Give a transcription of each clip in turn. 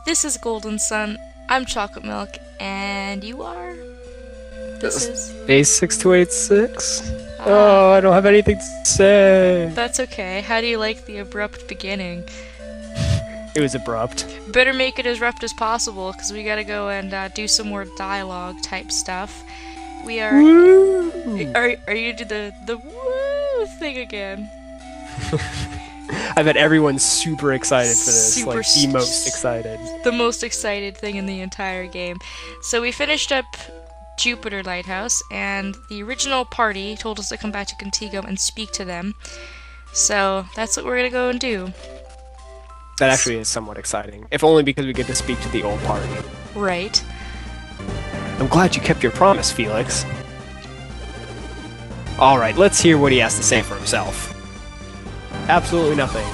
This is Golden Sun. I'm Chocolate Milk, and you are? This is. Bass6286? Oh, Ah, I don't have anything to say. that's okay. How do you like the abrupt beginning? It was abrupt. Better make it as abrupt as possible, because we gotta go and do some more dialogue type stuff. We are. Woo! Are you do the woo thing again? I bet everyone's super excited for this. Super Like, the most excited. The most excited thing in the entire game. So we finished up Jupiter Lighthouse, and the original party told us to come back to Contigo and speak to them. So that's what we're gonna go and do. That actually is somewhat exciting. If only because we get to speak to the old party. Right. I'm glad you kept your promise, Felix. Alright, let's hear what he has to say for himself. Absolutely nothing.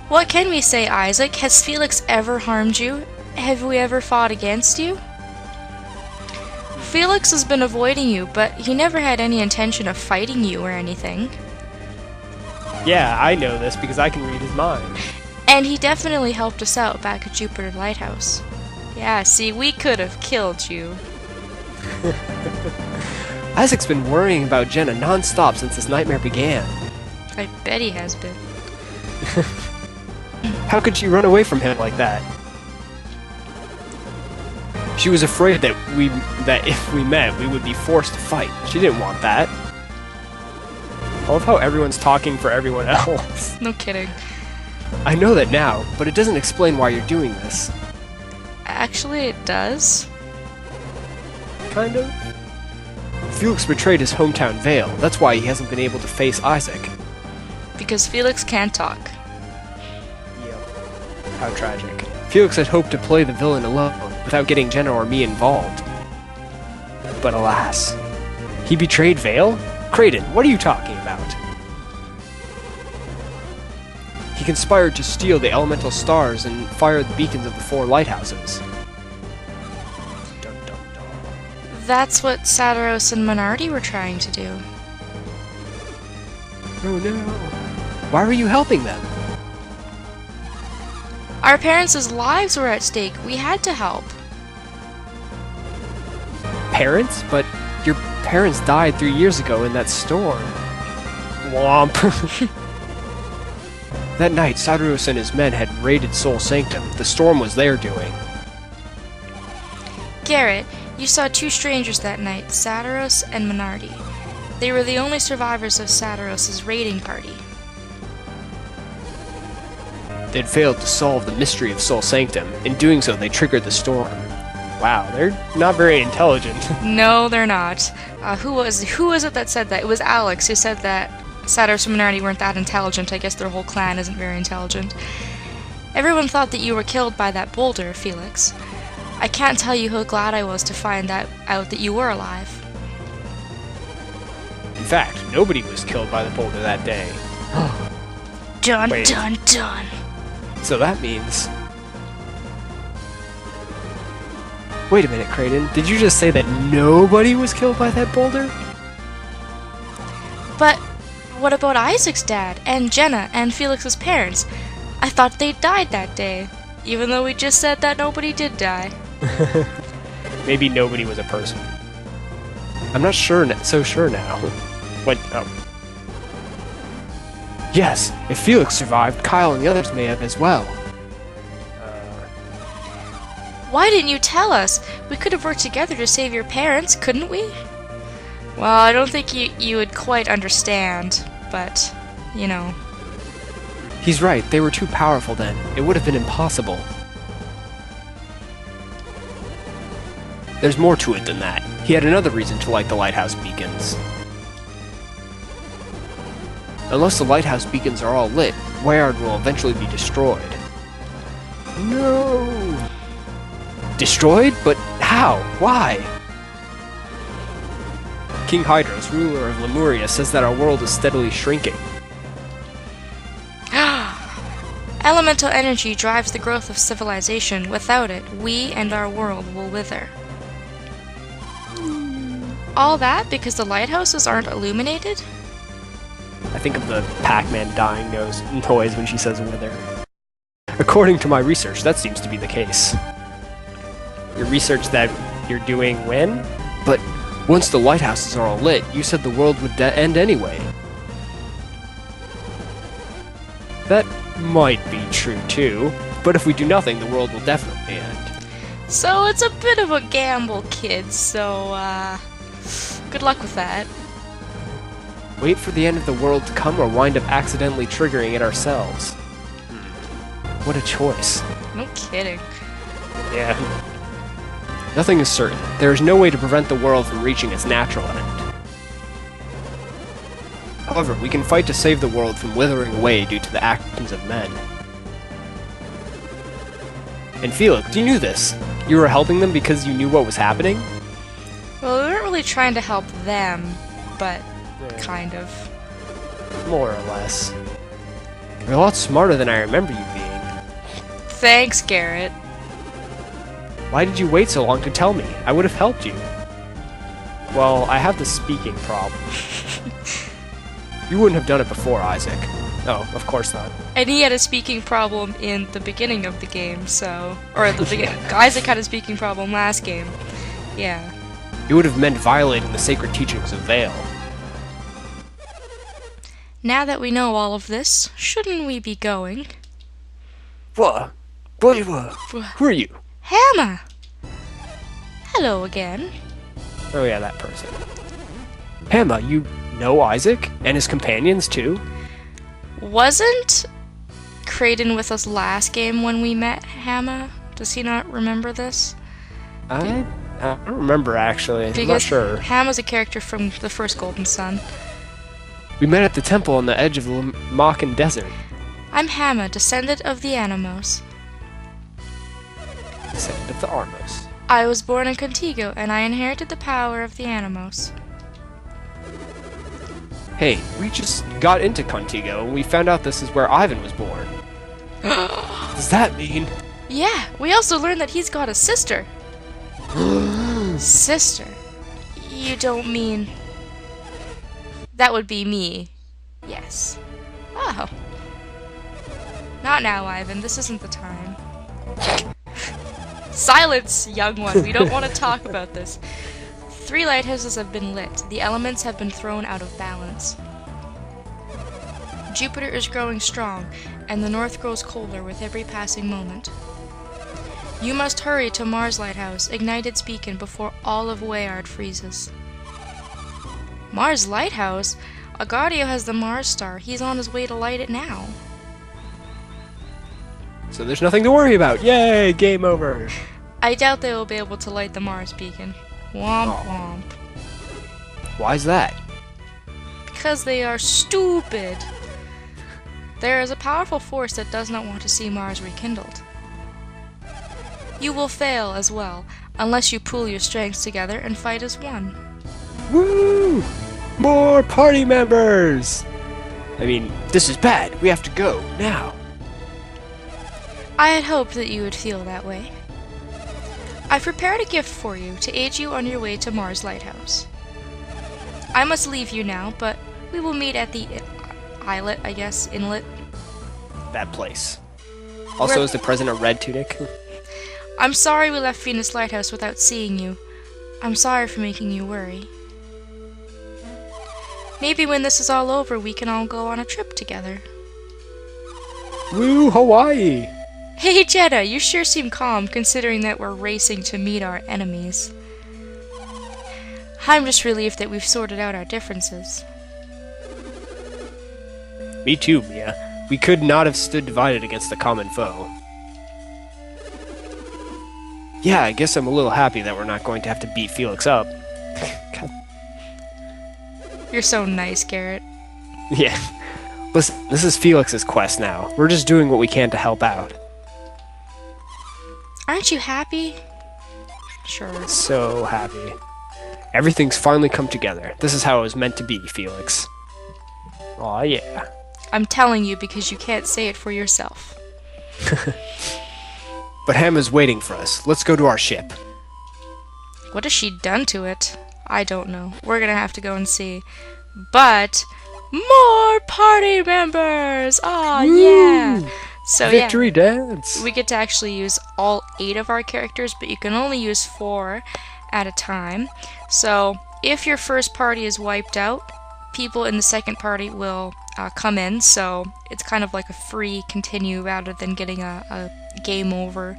What can we say, Isaac? Has Felix ever harmed you? Have we ever fought against you? Felix has been avoiding you, but he never had any intention of fighting you or anything. Yeah, I know this because I can read his mind. And he definitely helped us out back at Jupiter Lighthouse. Yeah, see, we could have killed you. Isaac's been worrying about Jenna non-stop since this nightmare began. I bet he has been. How could she run away from him like that? She was afraid that if we met, we would be forced to fight. She didn't want that. I love how everyone's talking for everyone else. No kidding. I know that now, but it doesn't explain why you're doing this. Actually, it does. Kind of. Felix betrayed his hometown Vale. That's why he hasn't been able to face Isaac. Because Felix can't talk. Yep. How tragic. Felix had hoped to play the villain alone, without getting Jenna or me involved. But alas. He betrayed Vale? Kraden, what are you talking about? He conspired to steal the elemental stars and fire the beacons of the 4 lighthouses. Dun, dun, dun. That's what Sadaros and Monardi were trying to do. Oh no. Why were you helping them? Our parents' lives were at stake. We had to help. Parents? But your parents died 3 years ago in that storm. Womp. That night, Sadaros and his men had raided Soul Sanctum. The storm was their doing. Garrett, you saw 2 strangers that night, Sadaros and Monardi. They were the only survivors of Sadaros' raiding party. They'd failed to solve the mystery of Soul Sanctum. In doing so, they triggered the storm. Wow, they're not very intelligent. No, they're not. Who was it that said that? It was Alex who said that Sadaros and Monardi weren't that intelligent. I guess their whole clan isn't very intelligent. Everyone thought that you were killed by that boulder, Felix. I can't tell you how glad I was to find out that you were alive. In fact, nobody was killed by the boulder that day. Dun Wait. dun dun. So that means... Wait a minute, Kraden. Did you just say that nobody was killed by that boulder? But what about Isaac's dad, and Jenna, and Felix's parents? I thought they died that day, even though we just said that nobody did die. Maybe nobody was a person. I'm not so sure now. What? Oh. Yes, if Felix survived, Kyle and the others may have as well. Why didn't you tell us? We could have worked together to save your parents, couldn't we? Well, I don't think you would quite understand, but, you know. He's right, they were too powerful then. It would have been impossible. There's more to it than that. He had another reason to light the lighthouse beacons. Unless the lighthouse beacons are all lit, Weyard will eventually be destroyed. No! Destroyed? But how? Why? King Hydros, ruler of Lemuria, says that our world is steadily shrinking. Elemental energy drives the growth of civilization. Without it, we and our world will wither. All that because the lighthouses aren't illuminated? I think of the Pac-Man dying noise when she says wither. According to my research, that seems to be the case. Your research that you're doing when? But once the lighthouses are all lit, you said the world would end anyway. That might be true too, but if we do nothing, the world will definitely end. So it's a bit of a gamble, kids, so, good luck with that. Wait for the end of the world to come or wind up accidentally triggering it ourselves. What a choice. No kidding. Yeah. Nothing is certain. There is no way to prevent the world from reaching its natural end. However, we can fight to save the world from withering away due to the actions of men. And Felix, you knew this. You were helping them because you knew what was happening? Well, we weren't really trying to help them, but kind of. More or less. You're a lot smarter than I remember you being. Thanks, Garrett. Why did you wait so long to tell me? I would have helped you. Well, I have the speaking problem. You wouldn't have done it before, Isaac. Oh, of course not. And he had a speaking problem in the beginning of the game, so... Or at the beginning. Isaac had a speaking problem last game. Yeah. It would have meant violating the sacred teachings of Vale. Now that we know all of this, shouldn't we be going? What? Who are you? Hammer! Hello again. Oh yeah, that person. Hammer, you know Isaac? And his companions, too? Wasn't Kraden with us last game when we met Hammer? Does he not remember this? I don't remember, actually. I'm not sure. Hammer's a character from the first Golden Sun. We met at the temple on the edge of the Makan Desert. I'm Hammer, descendant of the Animos. Descendant of the Armos. I was born in Contigo, and I inherited the power of the Animos. Hey, we just got into Contigo, and we found out this is where Ivan was born. What does that mean? Yeah, we also learned that he's got a sister. Sister? You don't mean... That would be me. Yes. Oh. Not now, Ivan. This isn't the time. Silence, young one. We don't want to talk about this. 3 lighthouses have been lit. The elements have been thrown out of balance. Jupiter is growing strong, and the north grows colder with every passing moment. You must hurry to Mars Lighthouse, ignite its beacon before all of Weyard freezes. Mars Lighthouse? Agadio has the Mars star. He's on his way to light it now. So there's nothing to worry about. Yay! Game over. I doubt they will be able to light the Mars beacon. Womp womp. Why's that? Because they are stupid. There is a powerful force that does not want to see Mars rekindled. You will fail as well, unless you pool your strengths together and fight as one. Woo! More party members! I mean, this is bad. We have to go, now. I had hoped that you would feel that way. I've prepared a gift for you to aid you on your way to Mars Lighthouse. I must leave you now, but we will meet at the islet, I guess, inlet. That place. Also, is the president Red Tunic? I'm sorry we left Venus Lighthouse without seeing you. I'm sorry for making you worry. Maybe when this is all over, we can all go on a trip together. Woo, Hawaii! Hey, Jeddah, you sure seem calm considering that we're racing to meet our enemies. I'm just relieved that we've sorted out our differences. Me too, Mia. We could not have stood divided against the common foe. Yeah, I guess I'm a little happy that we're not going to have to beat Felix up. You're so nice, Garrett. Yeah. Listen, this is Felix's quest now. We're just doing what we can to help out. Aren't you happy? Sure. So happy. Everything's finally come together. This is how it was meant to be, Felix. Aw, yeah. I'm telling you because you can't say it for yourself. But Hammer's waiting for us. Let's go to our ship. What has she done to it? I don't know. We're gonna have to go and see. But more party members! Aw, yeah! So Victory yeah, dance! we get to actually use all 8 of our characters, but you can only use 4 at a time. So if your first party is wiped out, people in the second party will come in, so it's kind of like a free continue rather than getting a game over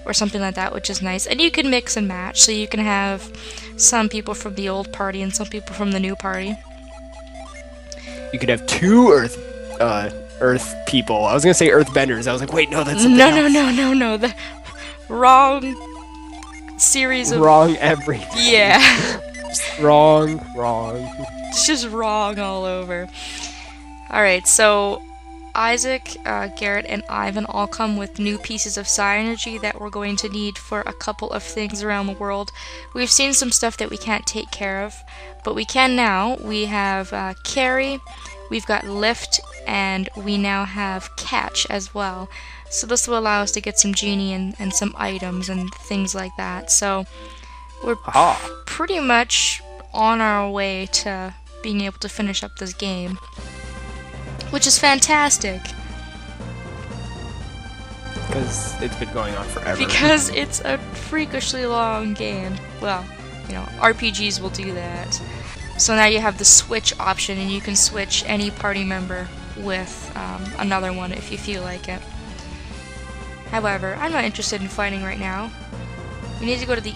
or something like that, which is nice. And you can mix and match, so you can have some people from the old party and some people from the new party. You could have 2 Earth people. I was gonna say Earthbenders. I was like, wait, no, that's something else. No. The wrong series of... Wrong everything. Yeah. Wrong. It's just wrong all over. Alright, so Isaac, Garrett, and Ivan all come with new pieces of psi energy that we're going to need for a couple of things around the world. We've seen some stuff that we can't take care of, but we can now. We have carry, we've got lift, and we now have catch as well. So this will allow us to get some genie and some items and things like that. So we're pretty much on our way to being able to finish up this game, which is fantastic. Because it's been going on forever. Because it's a freakishly long game. Well, you know, RPGs will do that. So now you have the switch option, and you can switch any party member with another one if you feel like it. However, I'm not interested in fighting right now. We need to go to the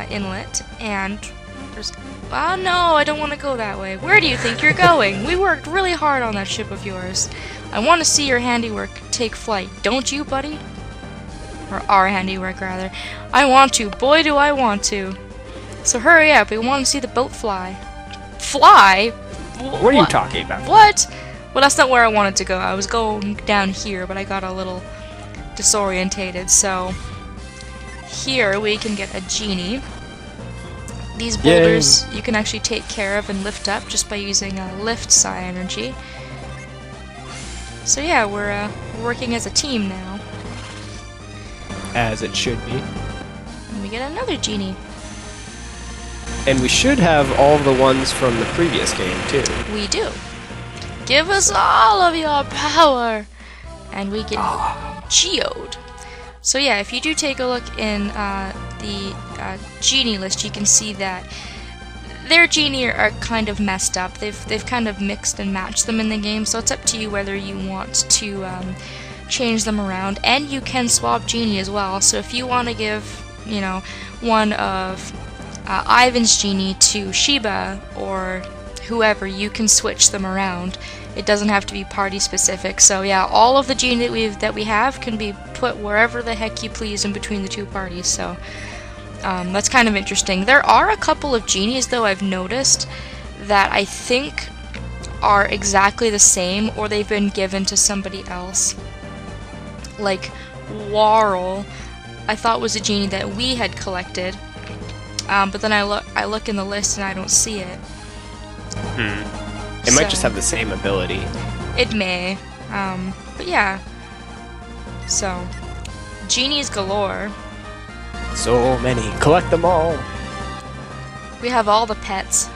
inlet, and oh no, I don't want to go that way. Where do you think you're going? We worked really hard on that ship of yours. I want to see your handiwork take flight, don't you, buddy? Or our handiwork, rather. I want to. Boy, do I want to. So hurry up. We want to see the boat fly. Fly? What are you talking about? What? Well, that's not where I wanted to go. I was going down here, but I got a little disorientated. So here we can get a genie. These boulders you can actually take care of and lift up just by using lift psi energy. So yeah, we're working as a team now. As it should be. And we get another genie. And we should have all the ones from the previous game, too. We do. Give us all of your power! And we get geode. So yeah, if you do take a look in the genie list, you can see that their genie are kind of messed up. They've kind of mixed and matched them in the game, so it's up to you whether you want to change them around. And you can swap genie as well, so if you want to give, you know, one of Ivan's genie to Sheba or whoever, you can switch them around. It doesn't have to be party specific. So yeah, all of the genie that we have can be put wherever the heck you please in between the two parties. So that's kind of interesting. There are a couple of genies though I've noticed that I think are exactly the same, or they've been given to somebody else. Like Warl, I thought was a genie that we had collected, but then I look in the list and I don't see it. It might just have the same ability. It may, but yeah. So, genies galore. So many. Collect them all. We have all the pets.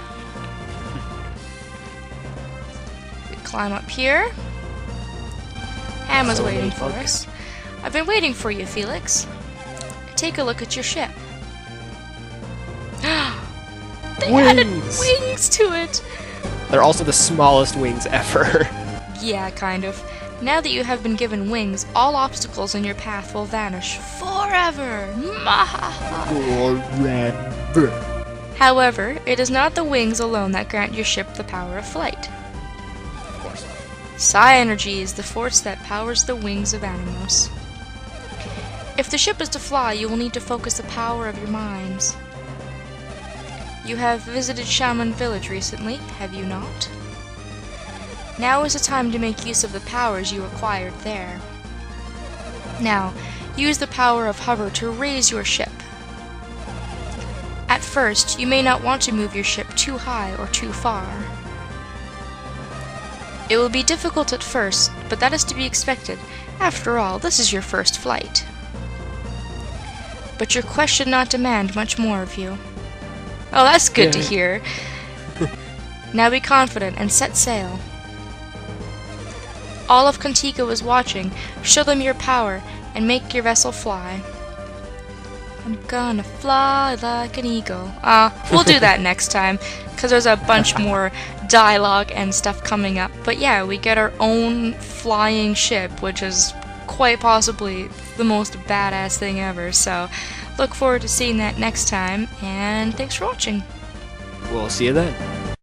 We climb up here. Emma's waiting for us. I've been waiting for you, Felix. Take a look at your ship. They added wings to it! They're also the smallest wings ever. Yeah, kind of. Now that you have been given wings, all obstacles in your path will vanish forever. Forever. However, it is not the wings alone that grant your ship the power of flight. Of course not. Psi energy is the force that powers the wings of Animos. If the ship is to fly, you will need to focus the power of your minds. You have visited Shaman Village recently, have you not? Now is the time to make use of the powers you acquired there. Now, use the power of hover to raise your ship. At first, you may not want to move your ship too high or too far. It will be difficult at first, but that is to be expected. After all, this is your first flight. But your quest should not demand much more of you. Oh, that's good to hear. Now be confident and set sail. All of Contigo is watching. Show them your power and make your vessel fly. I'm gonna fly like an eagle. We'll do that next time, because there's a bunch more dialogue and stuff coming up. But yeah, we get our own flying ship, which is quite possibly the most badass thing ever. So look forward to seeing that next time, and thanks for watching. We'll see you then.